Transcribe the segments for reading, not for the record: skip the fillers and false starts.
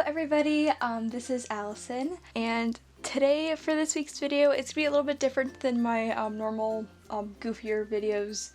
everybody, this is Allison, and today for this week's video it's gonna be a little bit different than my normal goofier videos.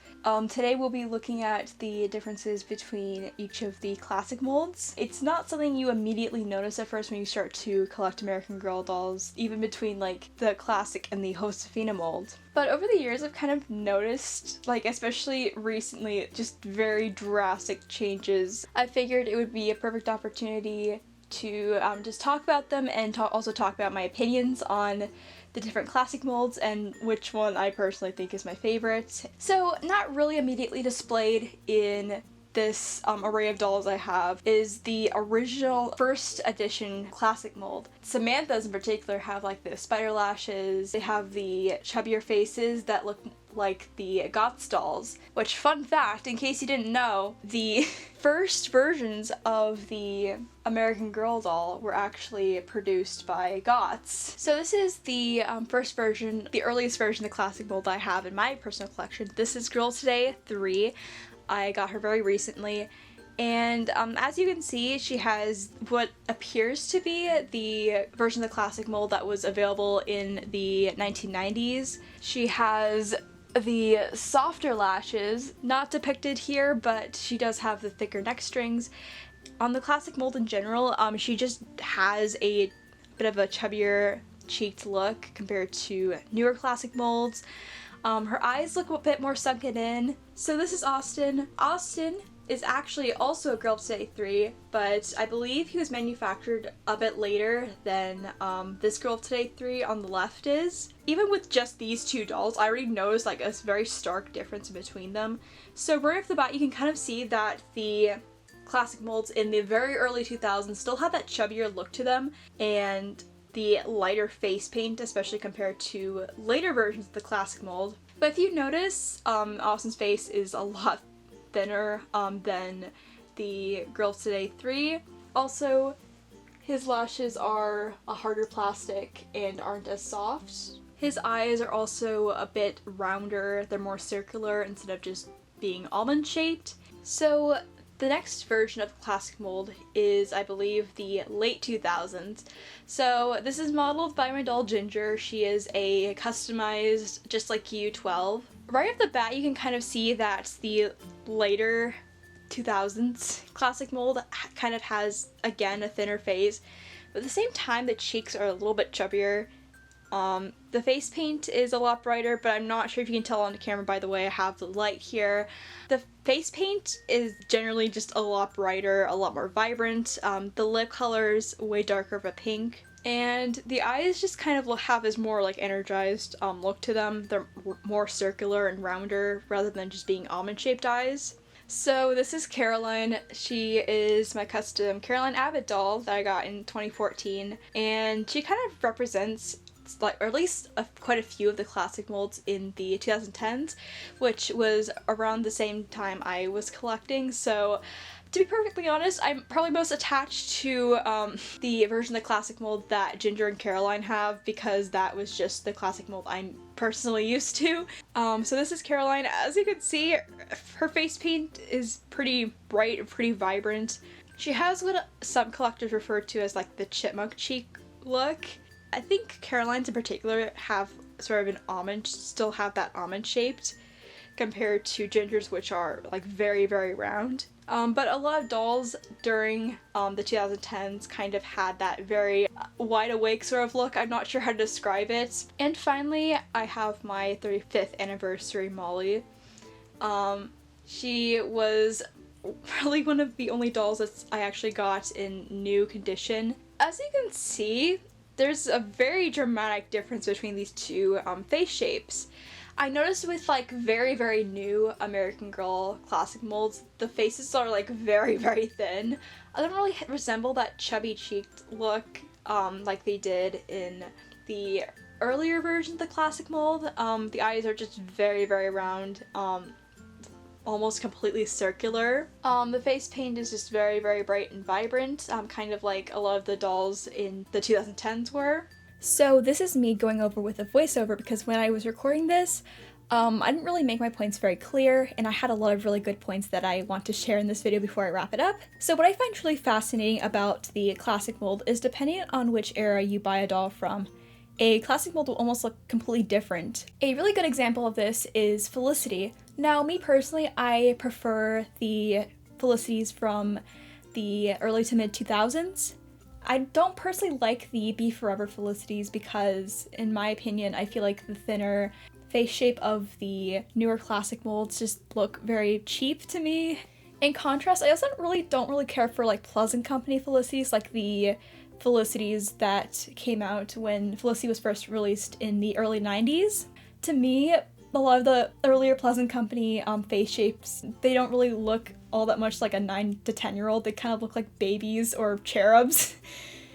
Today we'll be looking at the differences between each of the classic molds. It's not something you immediately notice at first when you start to collect American Girl dolls, even between like the classic and the Josefina mold. But over the years I've kind of noticed, like especially recently, just very drastic changes. I figured it would be a perfect opportunity to just talk about them and also talk about my opinions on the different classic molds and which one I personally think is my favorite. So not really immediately displayed in this array of dolls I have is the original first edition classic mold. Samantha's in particular have like the spider lashes, they have the chubbier faces that look like the Goths dolls, which, fun fact, in case you didn't know, the first versions of the American Girl doll were actually produced by Goths. So this is the first version, the earliest version of the classic mold I have in my personal collection. This is Girl Today 3. I got her very recently. And as you can see, she has what appears to be the version of the classic mold that was available in the 1990s. She has the softer lashes, not depicted here, but she does have the thicker neck strings. On the classic mold in general, she just has a bit of a chubbier cheeked look compared to newer classic molds. Her eyes look a bit more sunken in. So this is Austin. Austin is actually also a Girl Today 3, but I believe he was manufactured a bit later than this Girl Today 3 on the left is. Even with just these two dolls, I already noticed like a very stark difference between them. So right off the bat, you can kind of see that the classic molds in the very early 2000s still had that chubbier look to them, and the lighter face paint, especially compared to later versions of the classic mold. But if you notice, Austin's face is a lot thinner than the Girl Today 3. Also, his lashes are a harder plastic and aren't as soft. His eyes are also a bit rounder, they're more circular instead of just being almond shaped. So the next version of the classic mold is, I believe, the late 2000s. So this is modeled by my doll Ginger. She is a customized Just Like You 12. Right off the bat, you can kind of see that the later 2000s classic mold kind of has, again, a thinner face, but at the same time the cheeks are a little bit chubbier. The face paint is a lot brighter, but I'm not sure if you can tell on the camera by the way I have the light here. The face paint is generally just a lot brighter, a lot more vibrant. The lip color's way darker of a pink. And the eyes just kind of have this more like energized look to them. They're more circular and rounder rather than just being almond-shaped eyes. So this is Caroline. She is my custom Caroline Abbott doll that I got in 2014, and she kind of represents, like, or at least quite a few of the classic molds in the 2010s, which was around the same time I was collecting. So to be perfectly honest, I'm probably most attached to the version of the classic mold that Ginger and Caroline have, because that was just the classic mold I'm personally used to. So this is Caroline. As you can see, her face paint is pretty bright and pretty vibrant. She has what some collectors refer to as like the chipmunk cheek look. I think Caroline's in particular have sort of still have that almond shaped, compared to Ginger's, which are like very, very round. But a lot of dolls during the 2010s kind of had that very wide awake sort of look. I'm not sure how to describe it. And finally, I have my 35th anniversary Molly. She was probably one of the only dolls that I actually got in new condition. As you can see, there's a very dramatic difference between these two face shapes. I noticed with like very, very new American Girl classic molds, the faces are like very, very thin. I don't really resemble that chubby cheeked look like they did in the earlier version of the classic mold. The eyes are just very, very round, almost completely circular. The face paint is just very, very bright and vibrant, kind of like a lot of the dolls in the 2010s were. So this is me going over with a voiceover because when I was recording this, I didn't really make my points very clear, and I had a lot of really good points that I want to share in this video before I wrap it up. So what I find really fascinating about the classic mold is depending on which era you buy a doll from, a classic mold will almost look completely different. A really good example of this is Felicity. Now, me personally, I prefer the Felicities from the early to mid 2000s. I don't personally like the Be Forever Felicities because, in my opinion, I feel like the thinner face shape of the newer classic molds just look very cheap to me. In contrast, I also don't really care for like Pleasant Company Felicities, like the Felicities that came out when Felicity was first released in the early 90s. To me, a lot of the earlier Pleasant Company face shapes, they don't really look all that much like a 9 to 10-year-old. They kind of look like babies or cherubs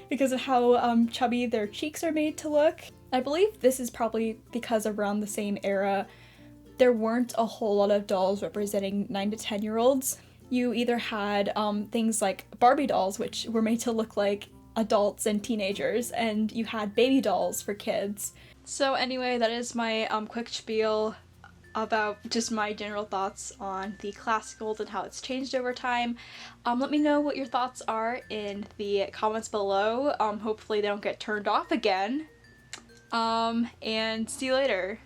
because of how chubby their cheeks are made to look. I believe this is probably because around the same era, there weren't a whole lot of dolls representing 9 to 10-year-olds. You either had things like Barbie dolls, which were made to look like adults and teenagers, and you had baby dolls for kids. So anyway, that is my quick spiel about just my general thoughts on the classic mold and how it's changed over time. Let me know what your thoughts are in the comments below. Hopefully they don't get turned off again. And see you later.